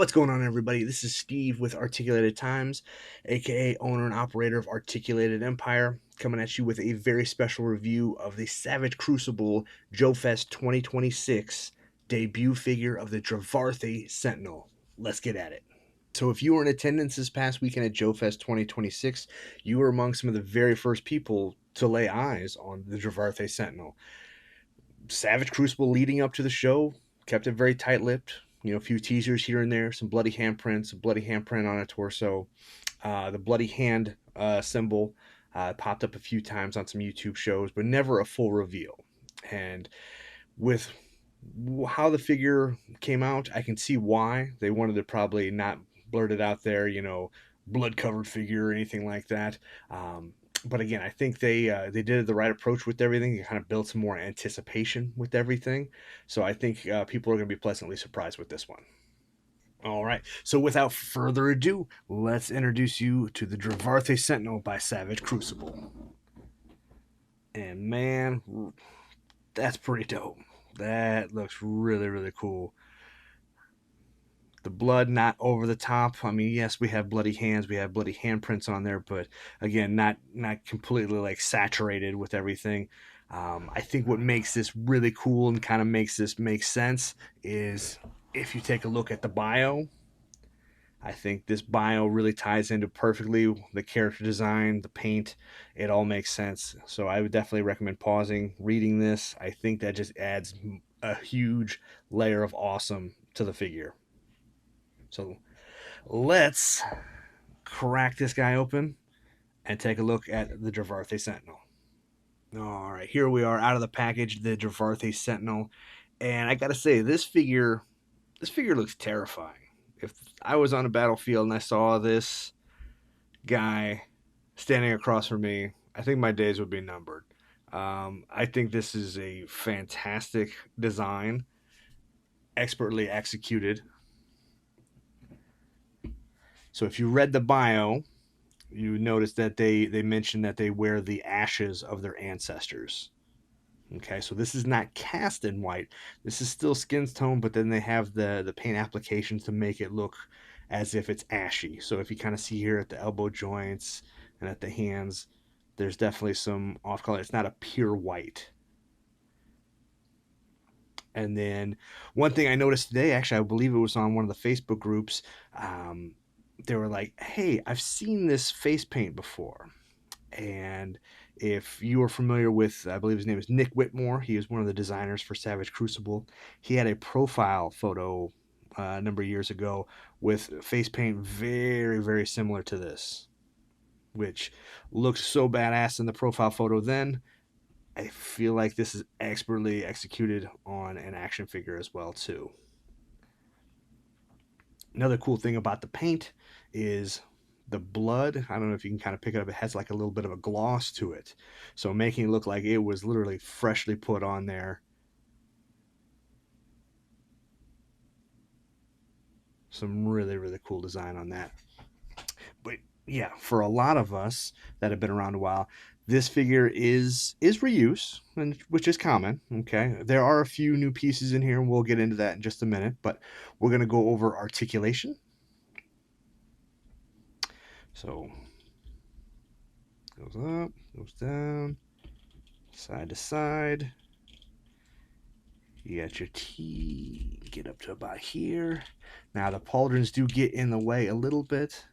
What's going on, everybody? This is Steve with Articulated Times, aka owner and operator of Articulated Empire, coming at you with a very special review of the Savage Crucible Joe Fest 2026 debut figure of the Drevarthi Sentinel. Let's get at it. So, if you were in attendance this past weekend at Joe Fest 2026, you were among some of the very first people to lay eyes on the Drevarthi Sentinel. Savage Crucible leading up to the show kept it very tight-lipped. You know, a few teasers here and there, some bloody handprints, a bloody handprint on a torso. The bloody hand symbol popped up a few times on some YouTube shows, but never a full reveal. And with how the figure came out, I can see why they wanted to probably not blurt it out there, blood-covered figure or anything like that. But again, I think they did the right approach with everything. They kind of built some more anticipation with everything. So I think people are going to be pleasantly surprised with this one. All right. So without further ado, let's introduce you to the Drevarthi Sentinel by Savage Crucible. And man, that's pretty dope. That looks really, really cool. The blood not over the top. I mean, yes, we have bloody hands, we have bloody handprints on there, but again, not completely like saturated with everything. I think what makes this really cool and kind of makes this make sense is if you take a look at the bio. I think this bio really ties into perfectly the character design, the paint, it all makes sense. So I would definitely recommend pausing, reading this. I think that just adds a huge layer of awesome to the figure. So let's crack this guy open and take a look at the Drevarthi Sentinel. All right, here we are out of the package, the Drevarthi Sentinel. And I gotta say, this figure looks terrifying. If I was on a battlefield and I saw this guy standing across from me, I think my days would be numbered. I think this is a fantastic design, expertly executed. So if you read the bio, you notice that they mention that they wear the ashes of their ancestors. Okay, so this is not cast in white. This is still skin tone, but then they have the paint applications to make it look as if it's ashy. So if you kind of see here at the elbow joints and at the hands, there's definitely some off color. It's not a pure white. And then one thing I noticed today, actually, I believe it was on one of the Facebook groups. They were like, "Hey, I've seen this face paint before." And if you are familiar with, I believe his name is Nick Whitmore, he is one of the designers for Savage Crucible. He had a profile photo a number of years ago with face paint very, very similar to this, which looked so badass in the profile photo then. I feel like this is expertly executed on an action figure as well too. Another cool thing about the paint is the blood. I don't know if you can kind of pick it up. It has like a little bit of a gloss to it. So making it look like it was literally freshly put on there. Some really, really cool design on that. But yeah, for a lot of us that have been around a while, this figure is reuse, and which is common. Okay, there are a few new pieces in here, and we'll get into that in just a minute. But we're gonna go over articulation. So goes up, goes down, side to side. You got your T, get up to about here. Now the pauldrons do get in the way a little bit,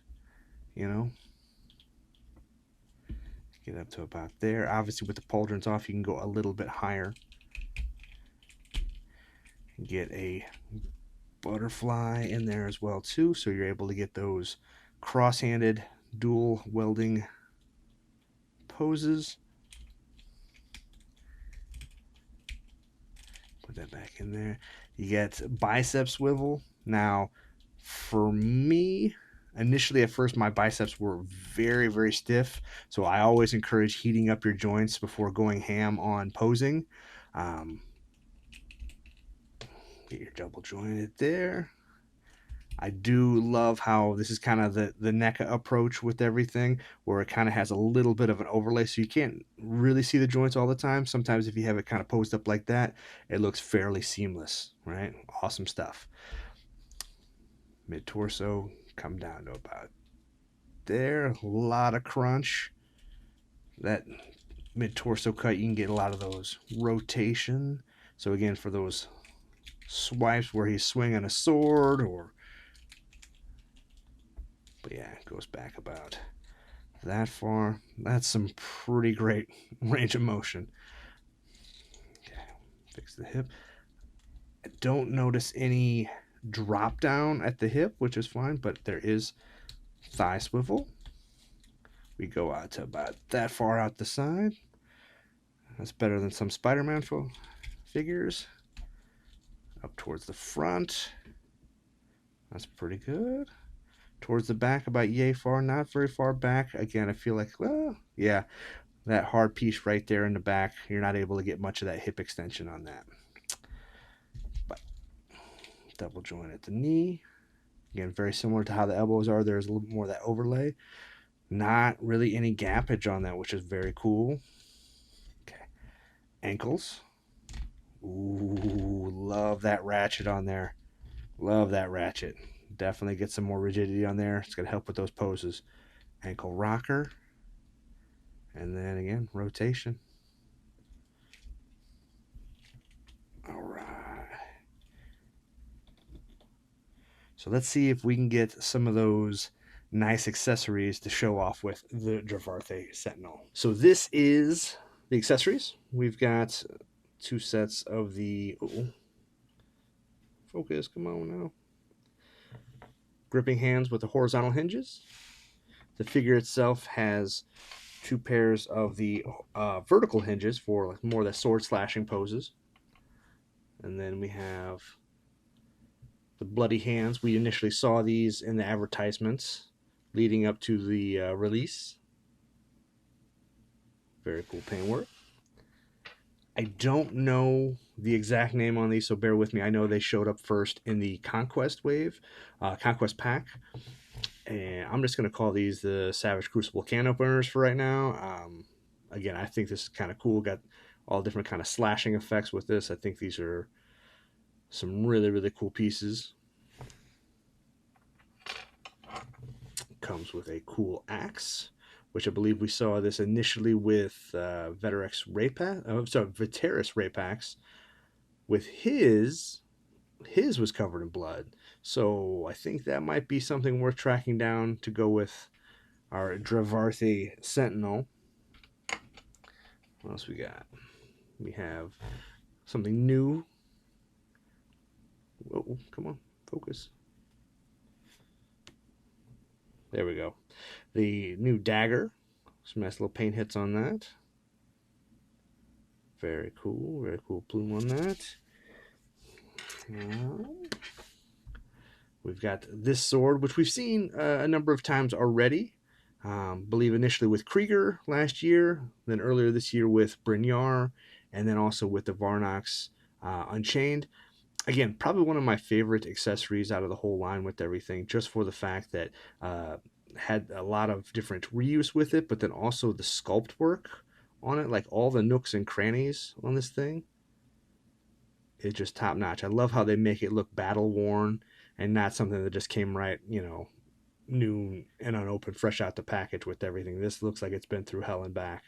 you know. Get up to about there. Obviously with the pauldrons off, you can go a little bit higher. Get a butterfly in there as well too, so you're able to get those cross-handed dual welding poses. Put that back in there. You get bicep swivel. Now, for me, initially at first my biceps were very, very stiff, so I always encourage heating up your joints before going ham on posing. Get your double jointed there. I do love how this is kind of the NECA approach with everything, where it kind of has a little bit of an overlay, so you can't really see the joints all the time. Sometimes if you have it kind of posed up like that, it looks fairly seamless, right? Awesome stuff. Mid-torso, come down to about there. A lot of crunch. That mid-torso cut, you can get a lot of those rotation. So again, for those swipes where he's swinging a sword, or but yeah, it goes back about that far. That's some pretty great range of motion. Okay, fix the hip. I don't notice any drop down at the hip, which is fine, but there is thigh swivel. We go out to about that far out the side. That's better than some Spider-Man figures. Up towards the front. That's pretty good. Towards the back, about yay far, not very far back. Again, I feel like, well, yeah, that hard piece right there in the back, you're not able to get much of that hip extension on that. But double joint at the knee. Again, very similar to how the elbows are. There's a little more of that overlay. Not really any gappage on that, which is very cool. Okay. Ankles. Ooh, love that ratchet on there. Love that ratchet. Definitely get some more rigidity on there. It's going to help with those poses. Ankle rocker. And then again, rotation. All right. So let's see if we can get some of those nice accessories to show off with the Drevarthi Sentinel. So this is the accessories. We've got 2 sets of the... Oh, focus, come on now. Gripping hands with the horizontal hinges. The figure itself has 2 pairs of the vertical hinges for like more of the sword slashing poses. And then we have the bloody hands. We initially saw these in the advertisements leading up to the release. Very cool paintwork. I don't know the exact name on these, so bear with me. I know they showed up first in the Conquest wave, Conquest pack. And I'm just going to call these the Savage Crucible can openers for right now. Again, I think this is kind of cool. Got all different kind of slashing effects with this. I think these are some really, really cool pieces. Comes with a cool axe, which I believe we saw this initially with Veterex Viteris Rapax. With his was covered in blood. So I think that might be something worth tracking down to go with our Drevarthi Sentinel. What else we got? We have something new. Whoa, come on, focus. There we go. The new dagger. Some nice little paint hits on that. Very cool. Very cool plume on that. We've got this sword, which we've seen a number of times already. Believe initially with Krieger last year, then earlier this year with Brynjar, and then also with the Varnox Unchained. Again, probably one of my favorite accessories out of the whole line with everything, just for the fact that had a lot of different reuse with it, but then also the sculpt work on it, like all the nooks and crannies on this thing. It's just top notch. I love how they make it look battle worn and not something that just came right, you know, new and unopened, fresh out the package with everything. This looks like it's been through hell and back,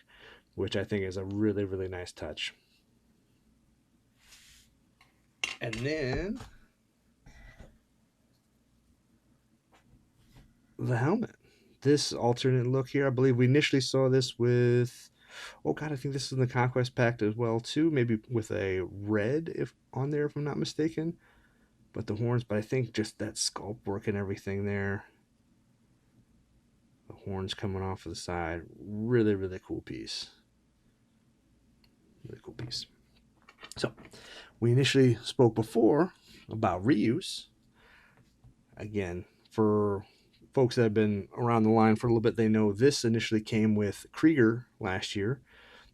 which I think is a really, really nice touch. And then the helmet. This alternate look here, I believe we initially saw this with, oh god, I think this is in the Conquest pack as well too, maybe with a red if on there if I'm not mistaken. But the horns, but I think just that sculpt work and everything there. The horns coming off of the side. Really, really cool piece. Really cool piece. So, we initially spoke before about reuse. Again, for folks that have been around the line for a little bit, they know this initially came with Krieger last year.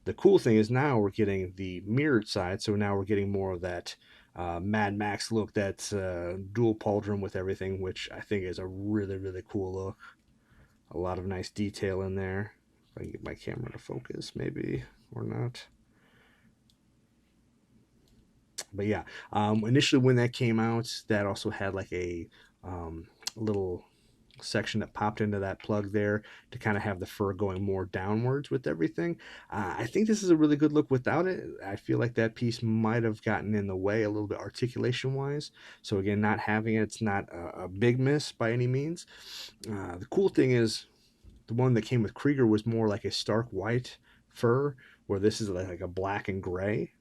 The cool thing is now we're getting the mirrored side, so now we're getting more of that Mad Max look, that dual pauldron with everything, which I think is a really, really cool look. A lot of nice detail in there. If I can get my camera to focus, maybe, or not. But yeah, initially when that came out, that also had like a little section that popped into that plug there to kind of have the fur going more downwards with everything. I think this is a really good look without it. I feel like that piece might have gotten in the way a little bit articulation wise. So again, not having it, it's not a big miss by any means. The cool thing is the one that came with Krieger was more like a stark white fur, where this is like a black and gray.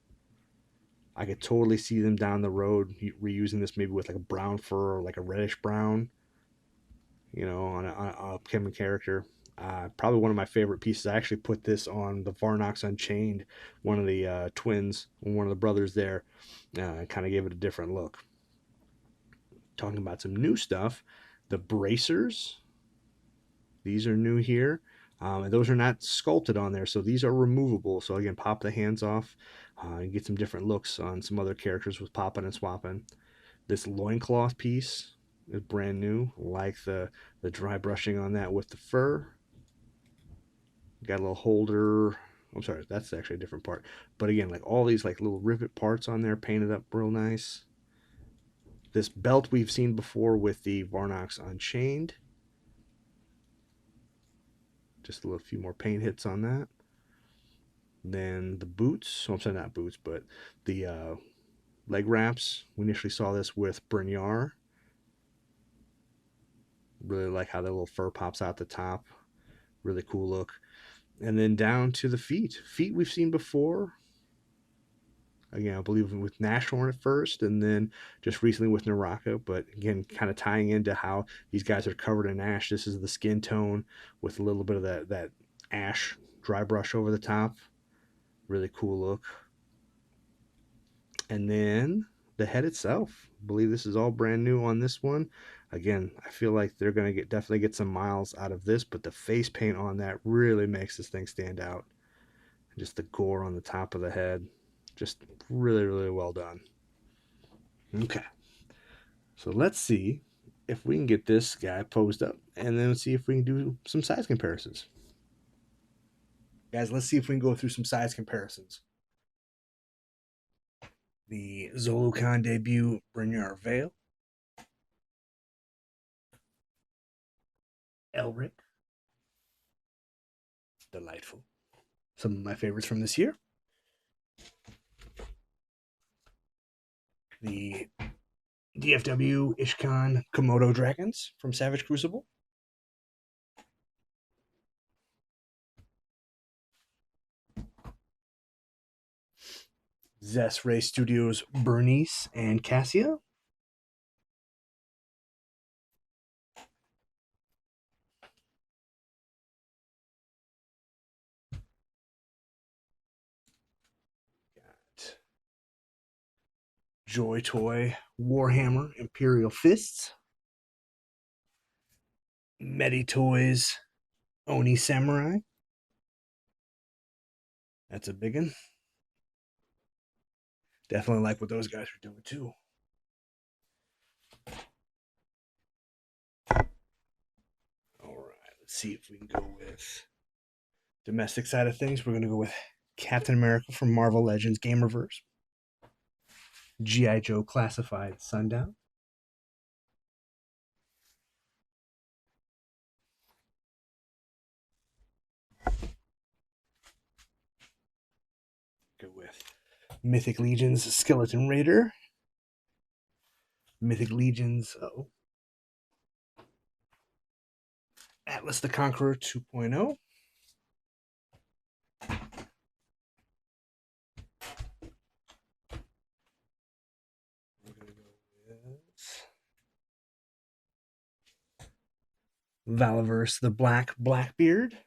I could totally see them down the road reusing this maybe with like a brown fur or like a reddish brown, on a upcoming character. Probably one of my favorite pieces. I actually put this on the Varnox Unchained, one of the twins, one of the brothers there, kind of gave it a different look. Talking about some new stuff, the bracers. These are new here. And those are not sculpted on there, so these are removable. So again, pop the hands off and get some different looks on some other characters with popping and swapping. This loincloth piece is brand new. Like the dry brushing on that with the fur. Got a little holder. I'm sorry, that's actually a different part. But again, like all these like little rivet parts on there painted up real nice. This belt we've seen before with the Varnox Unchained. Just a little few more paint hits on that. Then the boots. I'm sorry, not boots, but the leg wraps. We initially saw this with Brynjar. Really like how that little fur pops out the top. Really cool look. And then down to the feet. Feet we've seen before. Again, I believe with Nashorn at first, and then just recently with Naraka. But again, kind of tying into how these guys are covered in ash. This is the skin tone with a little bit of that ash dry brush over the top. Really cool look. And then the head itself. I believe this is all brand new on this one. Again, I feel like they're going to definitely get some miles out of this, but the face paint on that really makes this thing stand out. Just the gore on the top of the head. Just really, really well done. Okay. So let's see if we can get this guy posed up and then see if we can do some size comparisons. Guys, let's see if we can go through some size comparisons. The Zolukhan debut, Brynjar Vale. Elric. Delightful. Some of my favorites from this year. The DFW Ishkan Komodo Dragons from Savage Crucible. Zest Ray Studios Bernice and Cassia. Got Joy Toy Warhammer Imperial Fists. Medi Toys Oni Samurai. That's a big one. Definitely like what those guys are doing too. All right, let's see if we can go with domestic side of things. We're going to go with Captain America from Marvel Legends Gamerverse. G.I. Joe Classified Sundown. Go with Mythic Legions Skeleton Raider. Mythic Legions Atlas the Conqueror 2.0. We're going to go with Valaverse the Blackbeard.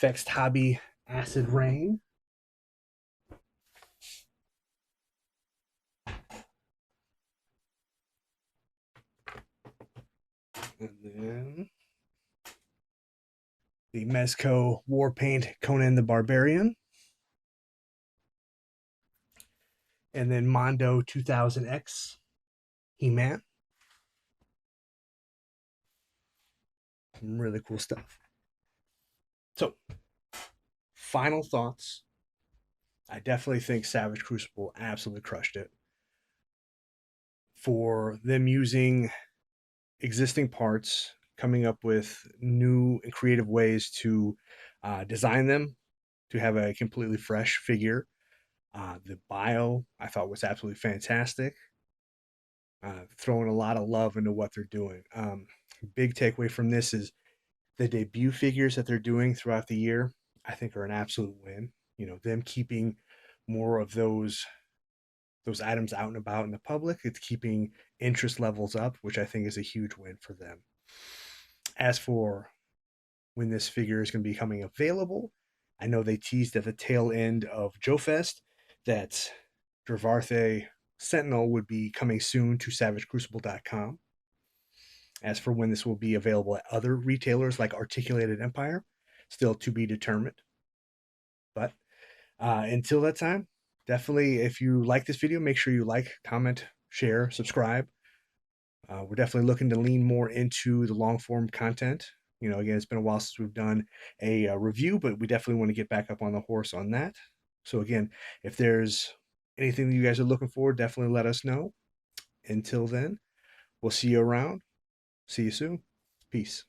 Fexed Hobby Acid Rain. And then the Mezco Warpaint Conan the Barbarian. And then Mondo 2000X He-Man. Some really cool stuff. So, final thoughts. I definitely think Savage Crucible absolutely crushed it. for them using existing parts, coming up with new and creative ways to design them to have a completely fresh figure. The bio I thought was absolutely fantastic. Throwing a lot of love into what they're doing. Big takeaway from this is the debut figures that they're doing throughout the year, I think are an absolute win. You know, them keeping more of those items out and about in the public, it's keeping interest levels up, which I think is a huge win for them. As for when this figure is going to be coming available, I know they teased at the tail end of Joe Fest that Drevarthi Sentinel would be coming soon to SavageCrucible.com. As for when this will be available at other retailers like Articulated Empire, still to be determined. But until that time, definitely, if you like this video, make sure you like, comment, share, subscribe. We're definitely looking to lean more into the long form content. You know, again, it's been a while since we've done a review, but we definitely want to get back up on the horse on that. So again, if there's anything that you guys are looking for, definitely let us know. Until then, we'll see you around. See you soon. Peace.